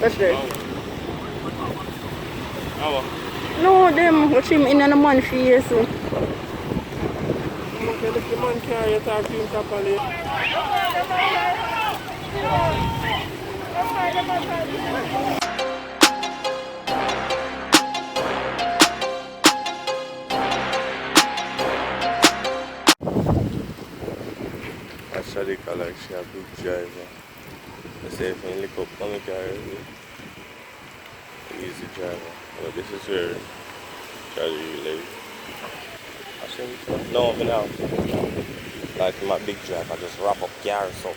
That's right. How? No, them watch him in a man for years. So. Okay, if the man carry you talk to him properly. Shadeka like she a big driver. I say if you look up on the car, easy driver. But this is where Shadeka live. I think no, I'm now. Like my big driver, just wrap up cars so.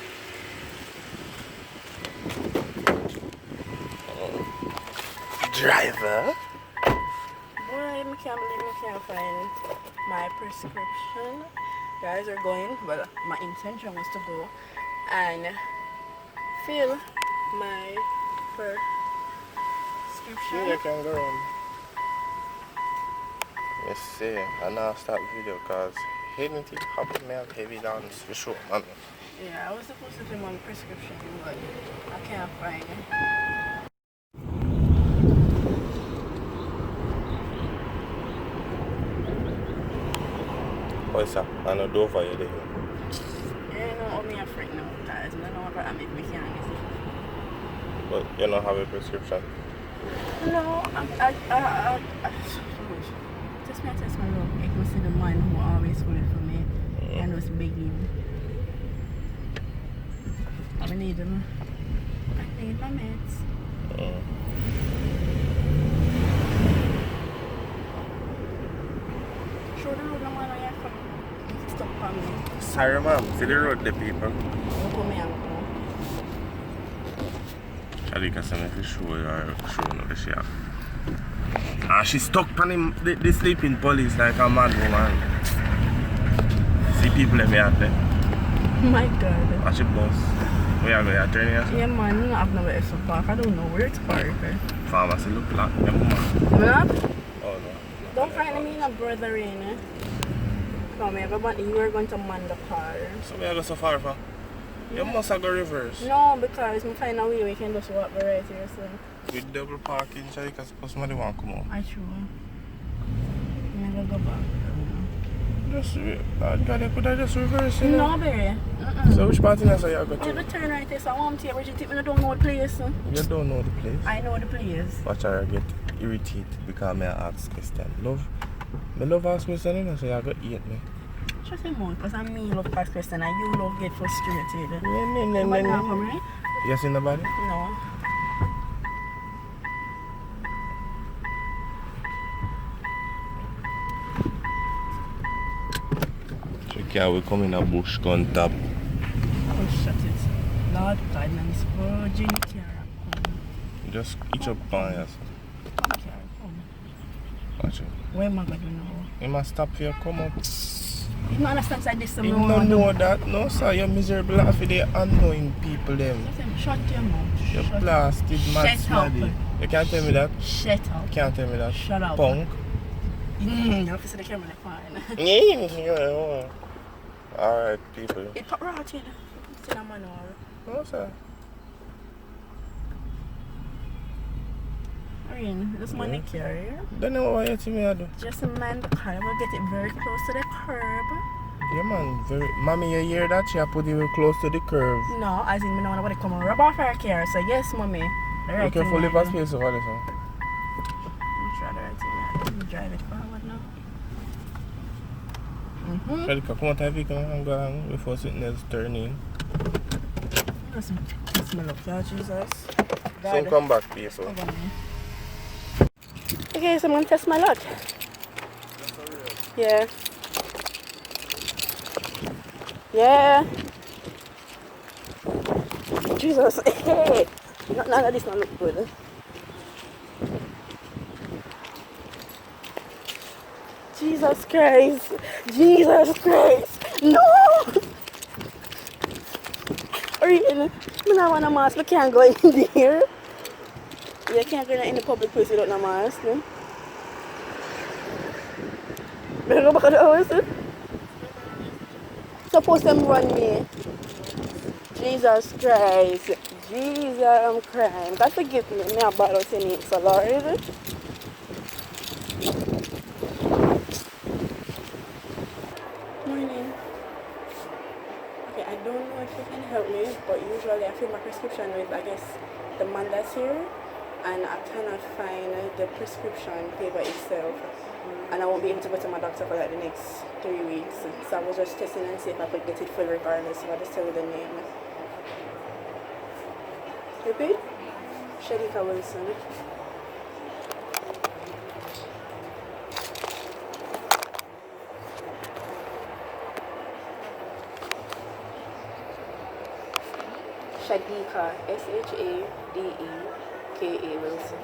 Driver? Boy, I can't believe I can't find my prescription. Guys are going, but my intention was to go and fill my prescription. Yeah, you can go on. Let's see, I now start video because anything happen, me have heavy dance for sure, man. Yeah, I was supposed to fill my prescription, but I can't find it. What's up? I know Dover you there. Yeah, no, I'm afraid now, guys. I don't know what I make me can't. But you don't have a prescription? No, test my love. I can see the man who always voted for me and was begging. I need him. I need my meds. Show the road, no man, I have to stop for me. Sorry, ma'am. See the road, the people. Don't come here, Shadeka said me to show you her show no the chef. And she stuck on him, the sleeping police like a mad woman. See people let me out there. My God. Watch it bus. We are going to turn here. Yeah, man, I've never ever park. I don't know where it's parked. Pharmacy look like them woman. Not? Oh no. Don't find me in a brother in. Come here, but you are going to man the car. So we are going so far for? You must have go reverse. No, because we find a way we can just walk right here, so. With double parking, because somebody want to come out. I true. I'm gonna go back. Just, God, you could have just reverse it. No, baby. So which part in there so you go to? I'm going to turn right here, so I want to tell you, I don't know the place. You don't know the place? I know the place. Watch her get irritated because I ask question. Love, I love ask question, so you go eat me. Shut him out, because I'm me love ask question and you love get frustrated. No. You seen nobody? No. Can we come in a bush gun tap? Oh, shut it. Lord God, man, it's virgin Kiara. Just each up on yes. Come, Kiara, come. Watch it. Where am I going to know? You must stop for you come up. You don't understand like this. You don't know that. No, sir. You're miserable after the annoying people them. Listen, shut your mouth. You're blasted, mad snotty. You can't tell me that. Shut up. You can't tell me that. Shut up. Punk. You have to see the camera, fine. Alright, people. It put right in. It's in a manual. No, sir. Irene, this money carrier. Don't know what you tell me I do. Just man the car. We'll get it very close to the curb. Yeah, man. Very. Mommy, you hear that? She put it close to the curve. No, as in, I don't want to come and rub off her car. So, yes, mommy. The right You can fully pass space over this one. I'm trying the right thing. Let me drive it forward now. Shadeka, come out of the vehicle and go on before something else turn in. Smell of God, Jesus. So come back, people. Okay, so I'm going to test my luck. Yeah. Yeah. Jesus. Hey. None of this not look good. Jesus Christ. Jesus Christ. No! Really? I don't want a mask. I can't go in there. You can't go in the public place without a mask. No? Better go back to the house. Suppose them run me. Jesus Christ. Jesus, I'm crying. God forgive me. Me about out your name, so Lord. Morning. Okay, I don't know if you can help me, but usually I fill my prescription with, I guess, the man that's here, and I cannot find the prescription paper itself, and I won't be able to go to my doctor for like the next 3 weeks. So I was just testing and see if I could get it full regardless. So I just tell you the name. Repeat? Shadeka Wilson. Shadeka, Shadeka Wilson.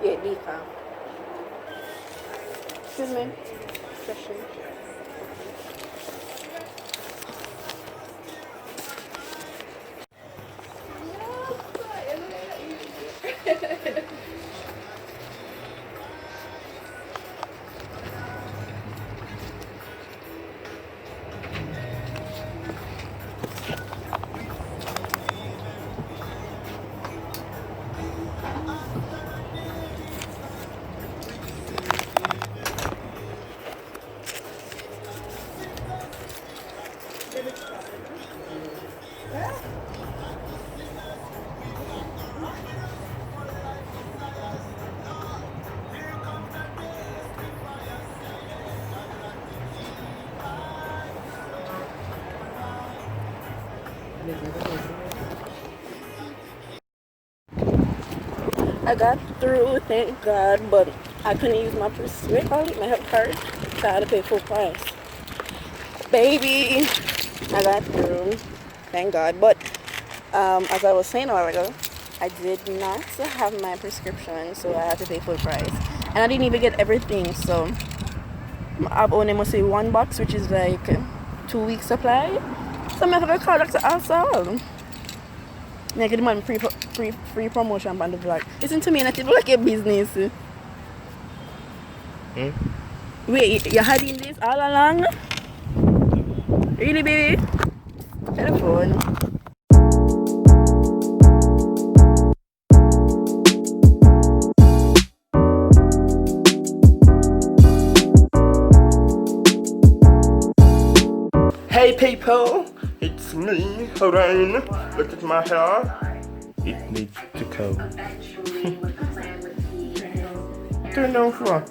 Yeah, Deka. Excuse me. Question. I got through, thank God, but I couldn't use my my health card, so I had to pay full price. Baby, I got through, thank God. But as I was saying a while ago, I did not have my prescription, so I had to pay full price, and I didn't even get everything. So I've only must say one box, which is like 2 weeks supply. So I'm gonna call Dr. Also. Make the man free promotion on the vlog. Listen to me, not even like a business. Wait, you had in this all along? Really, baby? Telephone. Hey people, it's me, Rain. Look at my hair. It needs to go. Turn down for.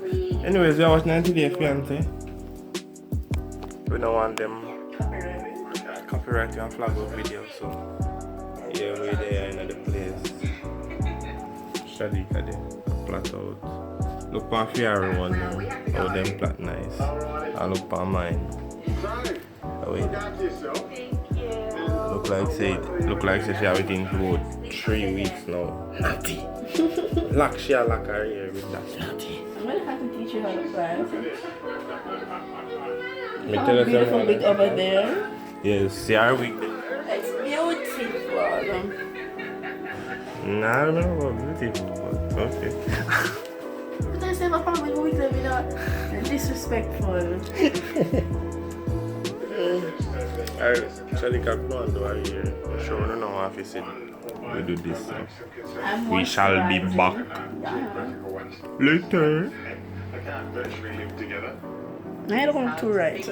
Anyways, we are watching 90 Day Fiancé. We don't want them copyright and flag of video, so yeah, we're there in the place. Shadeka there, plot out. Look on Fiara one now, how them plot nice. And look on mine. Oh wait. Look like she have it in about 3 weeks now. Natty. She a lock her ear with that. Natty. I'm gonna have to teach you how to fly. Beautiful wig over there. Yes, see our wig. It's beautiful. Nah, I don't know about beautiful, but okay. But I said my problem with wigs are disrespectful. Shadeka, go and do our ear. I'm sure we don't know if you said we do this. We shall be back later. I don't want to right.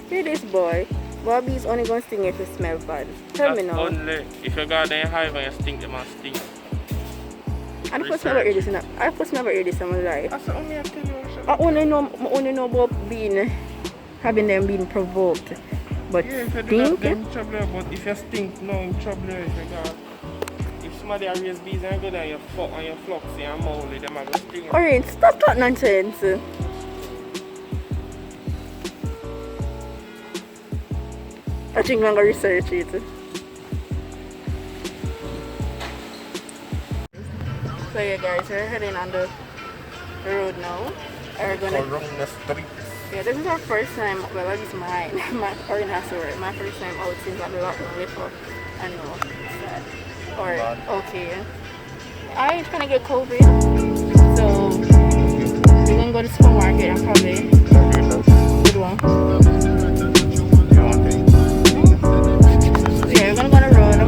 Hear this boy. Bobby's only going to sting if it smells bad. Tell me now. Only if you got them hive and you stink, them must stink. I first never hear this in my life. That's only I tell you. I only know about having them being provoked. But yeah, if you do stink? that, then trouble. But if you stink, no trouble. If you got, if somebody raise bees and go down your fuck and your flux and your molly, them are going to stink. Alright, stop that nonsense. I think I'm going to research it. So yeah guys, we're heading on the road now. We're gonna Around the street. yeah, this is our first time, well at least mine, my first time out since I've been lockdown before. I know, it's sad. Or okay. I ain't trying to get COVID. So we're gonna go to the supermarket and probably good one. Yeah, we're gonna go on the road.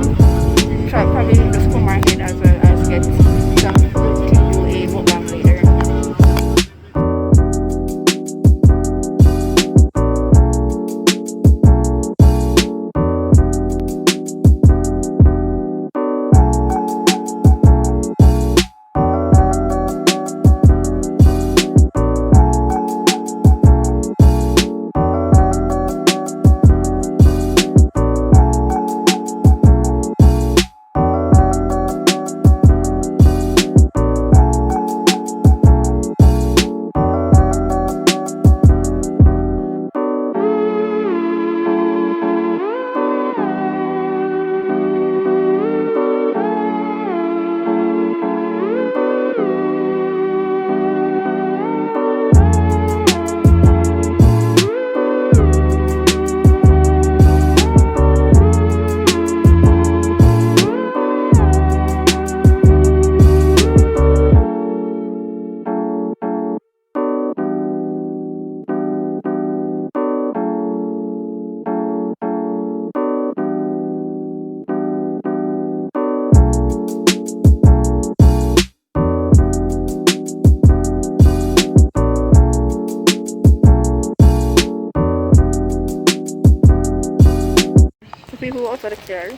out of the car.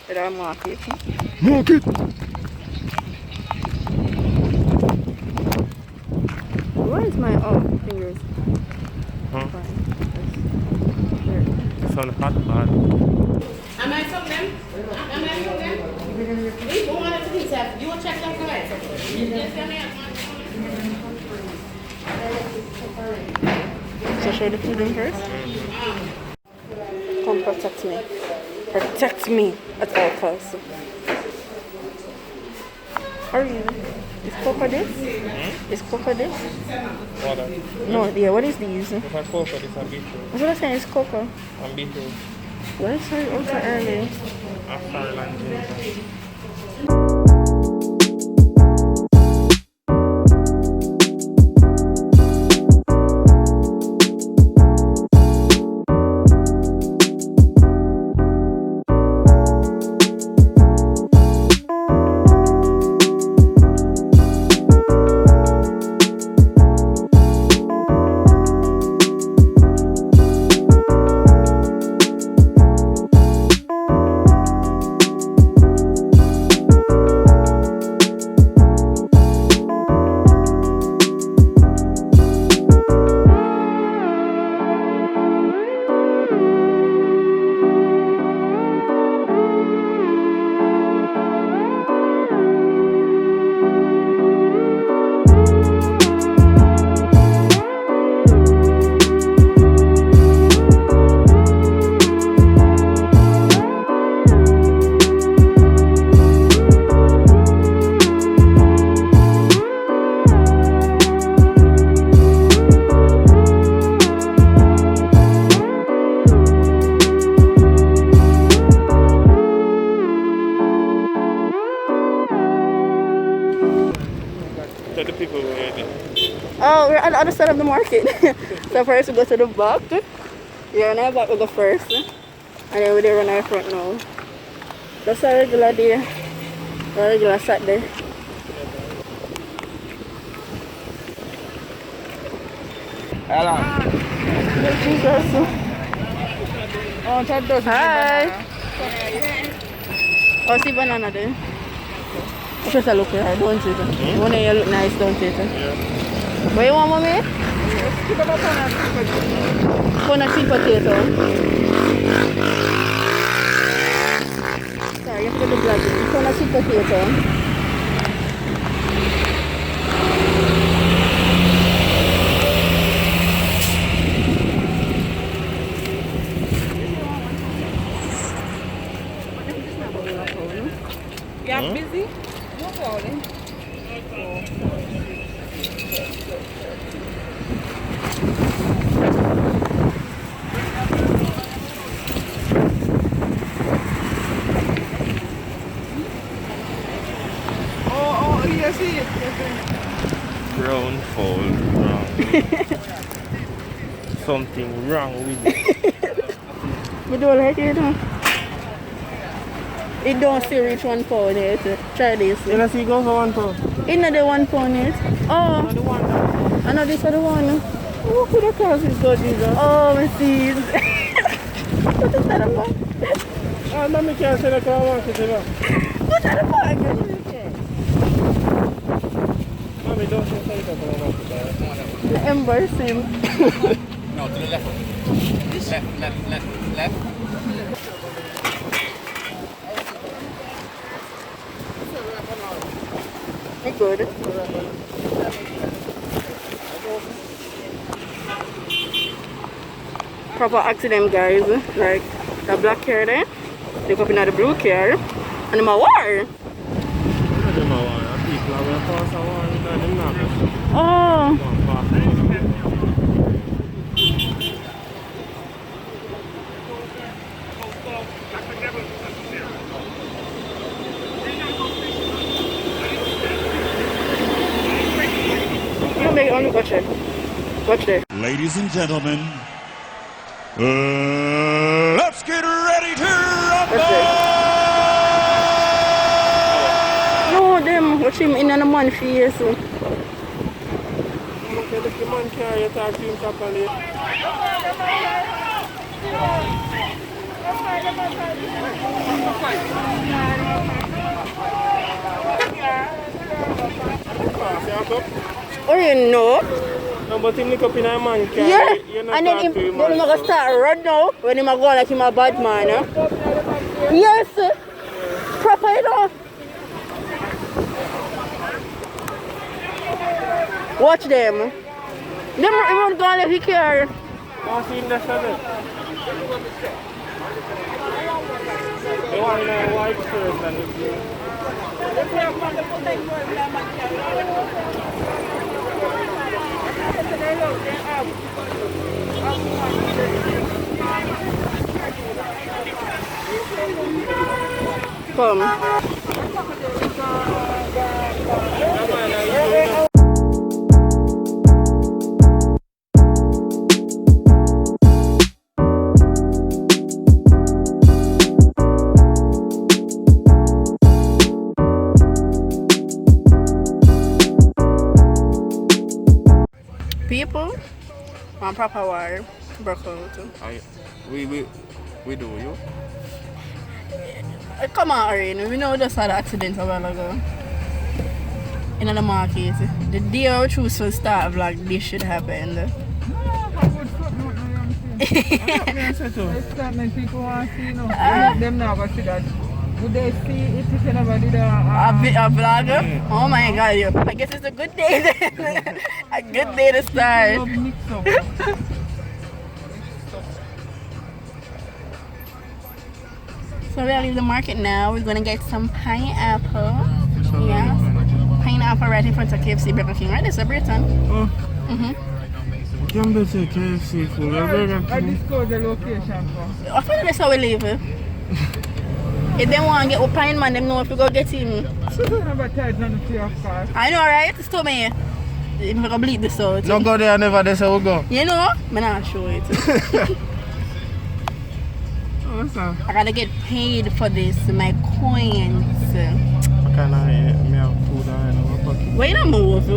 With our market. Market! Where is my fingers? Huh? Fine. It's on the hot pot. Am I from them? Am I from them? We go on to this. You will check that correct. Yes, come here. So show the food in first. Come protect me. Protect me at all costs. Hurry. Is cocoa this? Is cocoa this? Water. No, yeah, what is these? If I cocoa, this is beetroot. That's what I'm saying, it's cocoa. And beetroot. Why is it ultra early? After lunch. Tell the people where it is. Oh, we're at the other side of the market. So first we go to the back. Yeah, on our back we go first. And then we there run our front now. That's our regular day. Our regular Saturday. Hello. Jesus. Oh, that does. Hi. Oh, see banana there. Just a look here, don't it? One of you look nice, don't it? Yeah. What you want, mommy? Keep up on Corn sweet potato. Sorry, you have to do vlogging. Corn sweet potato. You're busy? No problem. Oh, yes, yes. Brown fold wrong. Something wrong with it. You don't like it, huh? It don't still reach 1 pound yet. Try this. You know, see, go for 1 pound. It's not the 1 pound yet. Oh, The one that. I know this for the one. Who could have caused this, God, Jesus? Oh, my seeds. What is that about? Ah, mommy can't say that I want it, you know. What's that about? Mommy, don't say that I want it. The ember sim. No, to the left. Left. It's good. Proper accident, guys. Like the black car there, they go up in the blue car, and them a war. Oh. Only watch it. Watch there. Ladies and gentlemen, let's get ready to rumble! No, them watch him in a man face. Okay, the man carry you talk to him properly. Oh, you know? No, but him look up in a man car. Yeah. You not And then talk him, to him then him gonna start run now when him a go like him a bad man. Yes. Proper, you know. Watch them. Them even gone if he care. Oh, see in the shadow. The one in a white shirt and the blue. Come. People, one proper war broke out. We do you? Come on, Irene. We know just had an accident a while ago. In the market. The day our truth will start vlog, this should happen. Excitement people want to see, you know. Them now go see that. Would they see it if you never did a vlog? Oh my god, I guess it's a good day then. A good day to start. mix up? So we're gonna leave the market now. We're gonna get some pineapple. Yeah. Pineapple right in front of KFC Burger King, right? It's a Britain. Oh. Mm-hmm. Can be say KFC for I disclose the location for. I thought that's how we leave. If they want to get with Pine Man, them know if we go get him. Advertise on the free of course. I know, right? It's to me. I'm gonna bleed this out. No go there, never there, so we go. You know? I'm not show it. What's that? I gotta get paid for this, my coins. What kind of me have food in my pocket? Why you not move?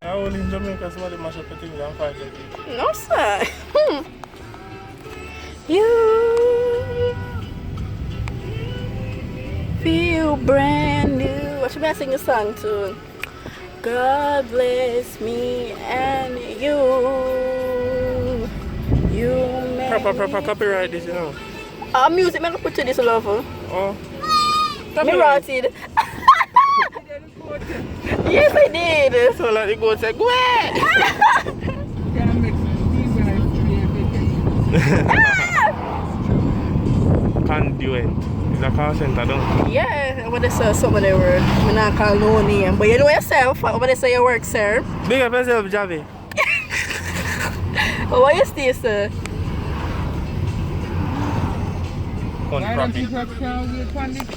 I only in Jamaica, somebody mash up the things and find it. No, sir. You feel brand new. What should I sing a song to? God bless me and you. You make Proper copyright this, you know. music, I'm gonna put to this love. Oh. Me wrote it. Yes, I did. So like the goat say, go ahead. Can make these when I Conduent. It's a call center, don't you? Yeah, what they say some of the word. I'm not call no name. But you know yourself, what they say your work, sir. Big up yourself, Javi. What you still, sir?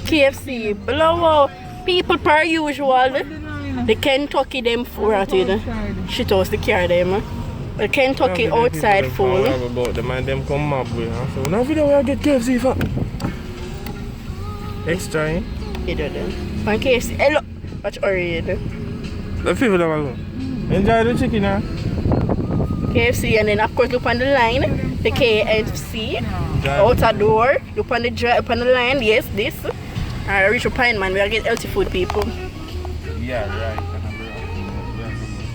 KFC, blow out. People per usual. The Kentucky them rotted. Shit house the car them. The Kentucky outside full. The man them come up with so now video where I get KFC for extra, eh? You do them. From KFC. Hello. Watch Orion. The people that go. Enjoy the chicken, huh? KFC and then of course look on the line. The KFC. Outside door. Look on the line. Yes, this. I reach a pine man. We are get healthy food, people. Yeah, right.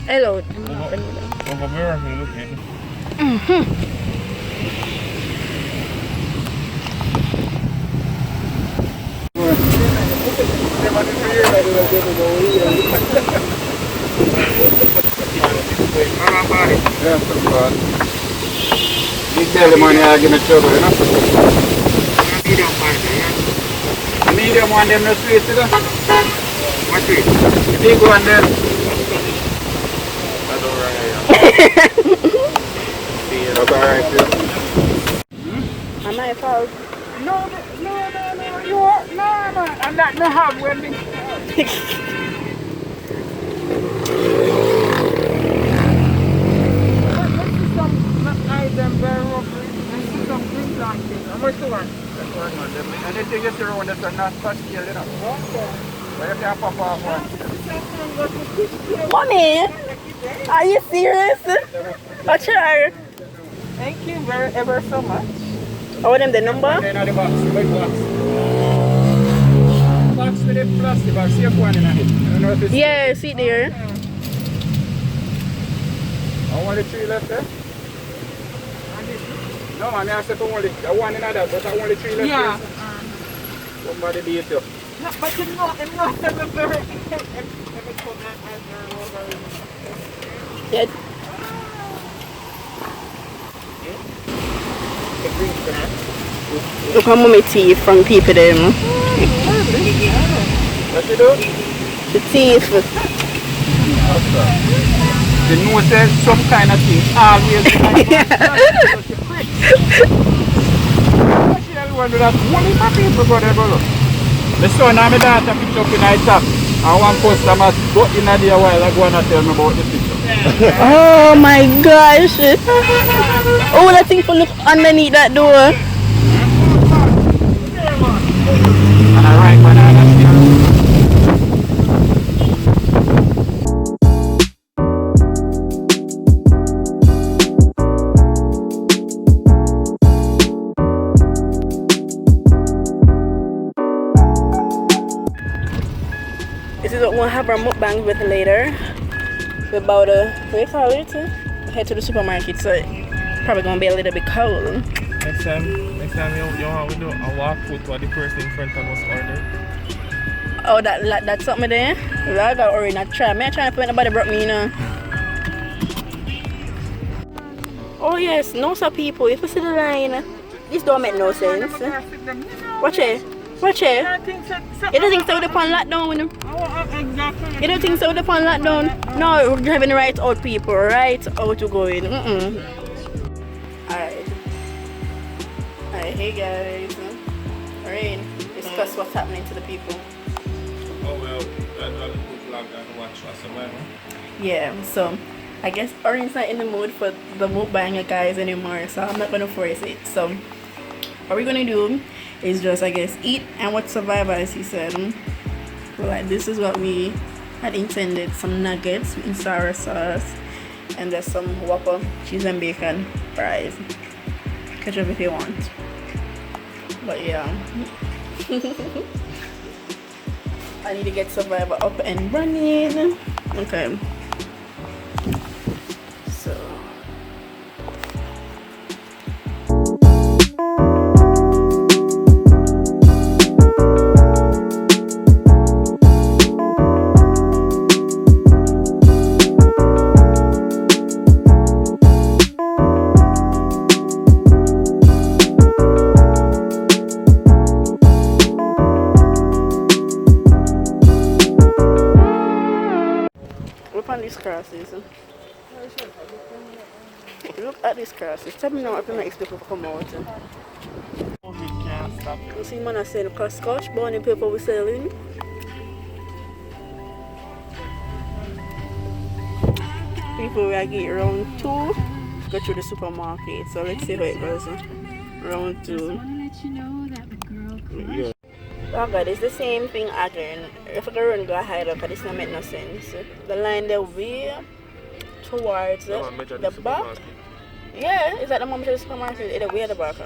Hello. Over mirror, look at it. Big belly money I give me trouble, you know. Medium one them no sweet, you know. What sweet? The big one them. I don't rang here. That's alright, yeah. Am I fault? No, you are, no, man. I'm not no have when me. Them very roughly. I see some green planting. How much to one? That's one man. And the thing you see around that's not fast scale, you know. Okay. But you can pop off one. Mommy, are you serious? Watch her. Thank you ever so much. How them the number? And then the box, the big box. Box with the plastic box, see one in a hit. I don't know if it's... Yeah, see there. I want the 3 left there. No man, I said only one in that, but I want the 3 left Yeah. there. Somebody beat you. No, but you know, I'm not the very... Yeah. Look how mommy teeth from people them. What you do? The teeth. The nose says some kind of thing always like everyone do that. What is my people go there, brother? My son and my daughter picked up in my top. And one customer got in there a while ago and tell me about the picture. Oh my gosh. Oh, that thing for look underneath that door. And I write banana skin. This is what we'll have our mukbangs with later. We're about to, what do you call it? Head to the supermarket, so it's probably gonna be a little bit cold. Next time you want to do a walk foot what the person in front of us ordered. Oh, that's something there? Well, I got already not try. I'm trying to find nobody brought me, you know. Oh yes, no sir people, if you see the line, this don't make no sense. Watch it. Watch it. You don't think so with the pan lockdown? Exactly. You don't think so with the pan lockdown? No, we're driving right out people, right out to going. Alright. Alright, hey guys. Alright, discuss what's happening to the people. Oh well, I'll vlog and watch Survivor. Yeah, so I guess Orange's not in the mood for the mukbang guys anymore, so I'm not gonna force it. So what we're gonna do is just, I guess, eat and watch Survivor, as he said. Like, this is what we had intended: some nuggets in sour sauce, and there's some Whopper cheese and bacon fries. Catch up if you want. But yeah. I need to get Survivor up and running. Okay. So look on these crosses. Look at these crosses. Tell me now if the next people come out. Can't stop. You see man I saying scotch bonnie paper we selling. People we are getting round 2 go through the supermarket. So let's see how it goes. Round 2. Yeah. Oh god, it's the same thing again. If I go run go hide up, this don't make no sense. The line there way towards the back. Yeah, is that the moment of the supermarket? It's way at the back.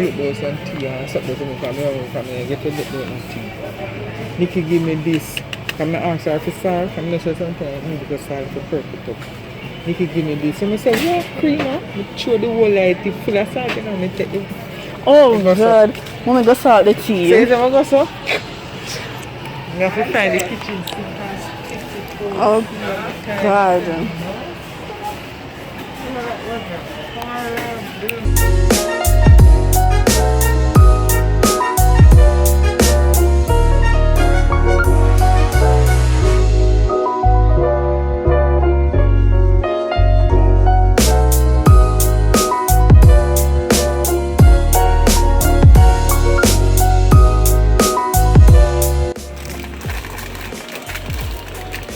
milk dose and tea and something to me from me. I get a milk dose and tea. Nikki give me this. Come and ask her for salt. I'm not sure sometimes I need to go salt to perk it up. Nikki give me this. And I say, yeah, creamer. I throw the whole light full of salt and I take the... Oh God. Mommy go salt the tea. So is it go so? I have to find the kitchen sink and fix it. Oh God.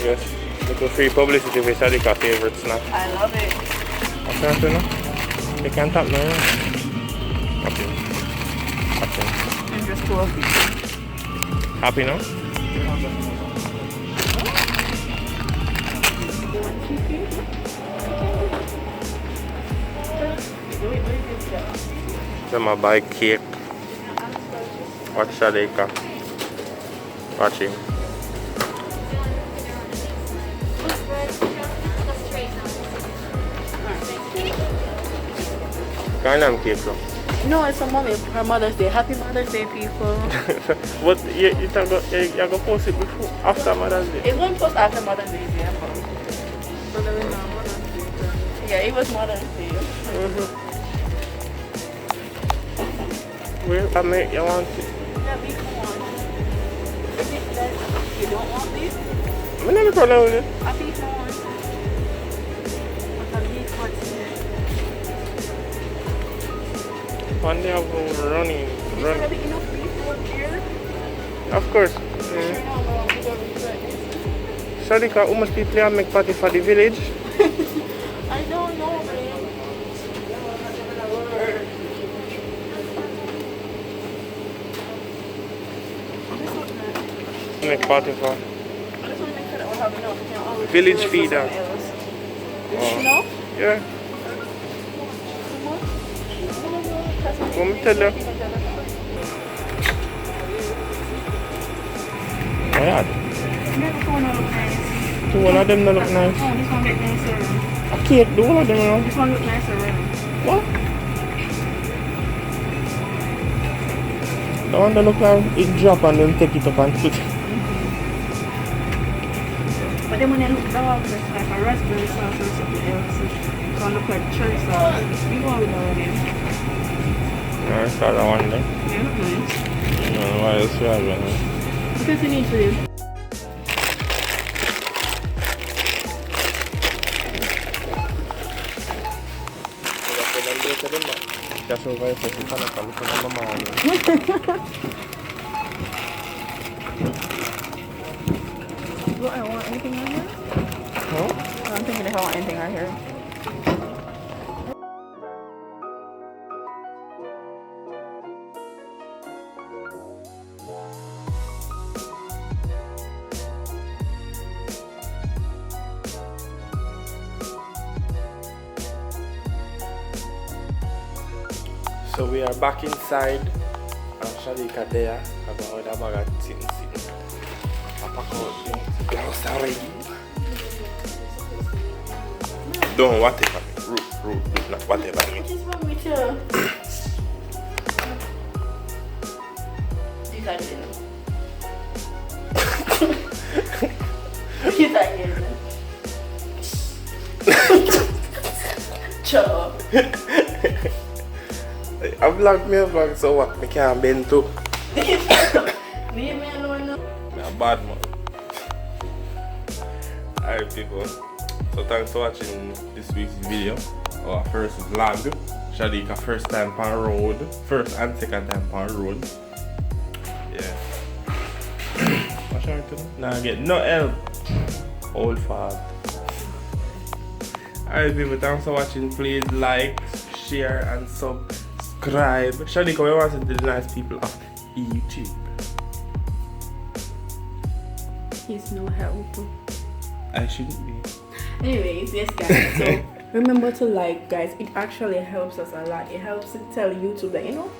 Yes, little free publicity with Shadeka favorite snack. I love it. What's that, you know? You can't tap now, yeah? Okay. Okay. I'm just too happy. Happy now? Then I buy cake. Watch Shadeka. Watch him. Kind of cake though. No, it's a mommy. Her Mother's Day. Happy Mother's Day, people. But you go post it before, after Mother's Day. It's going to post after Mother's Day, yeah. So there is no Mother's Day. Yeah, it was Mother's Day. Well, I make you want it. Yeah, beef one. Is it that you don't want beef? I don't have a problem with it. I beef one. But I beef what's in it. One day I'll go running. Is there gonna be enough beef over here? Of course. Sure, no, no, we don't regret this. Shadeka, how much people have make party for the village? I don't know, man. Make party for I just want to make sure that we'll have enough. We can't always village do it for feeder. something else. Oh. You know? Yeah. Let me tell you. Oh yeah. This one look nice. Two one of them don't look nice. Oh, this one look nicer. A cake, do one of them you know. This one look nicer, really. What? The one that look like it drop and then take it up and put it. But then when they look dark, it's like a raspberry sauce or something else. It's gonna look like cherry sauce. We go with that one. No, I saw that one there. Yeah, look nice. No, why else you have it? Because you need to do. Ya survive for the kind of mama. Do I want anything on here? Huh? I'm thinking if I want anything on here. So we are back inside. Shadeka there. I'm going to bag of things. I pack out the gloves already. Don't whatever. Root, not whatever. What is wrong with you? These are the These are the Shut up. I vlog, so what? I can't bend too. Leave me alone now. I'm a bad man. Alright people, so thanks for watching this week's video. Our first vlog. Shadeka first time on road. First and second time on road. Yeah. What's wrong with you? Nah, get no help. Old fart. Alright people, thanks for watching. Please like, share and subscribe. Shadeka, we want to the nice people of YouTube. He's no help. I shouldn't be. Anyways, yes guys, so remember to like, guys. It actually helps us a lot. It helps to tell YouTube that, you know,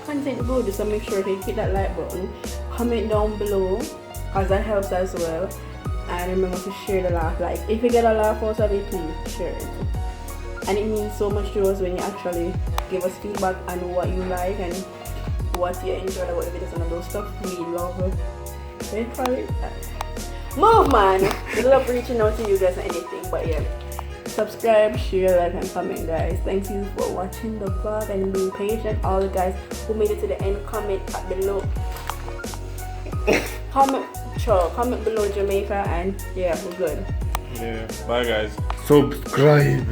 content good, so make sure to hit that like button, comment down below, because that helps as well. And remember to share the laugh. Like, if you get a laugh out of it, please share it. And it means so much to us when you actually give us feedback on what you like and what you enjoy about the videos and those stuff. We love it. Move, man. We love reaching out to you guys and anything. But yeah, subscribe, share, like, and comment, guys. Thank you for watching the vlog and being patient. All the guys who made it to the end, comment below. Comment below Jamaica, and yeah, we're good. Yeah, bye guys. Subscribe.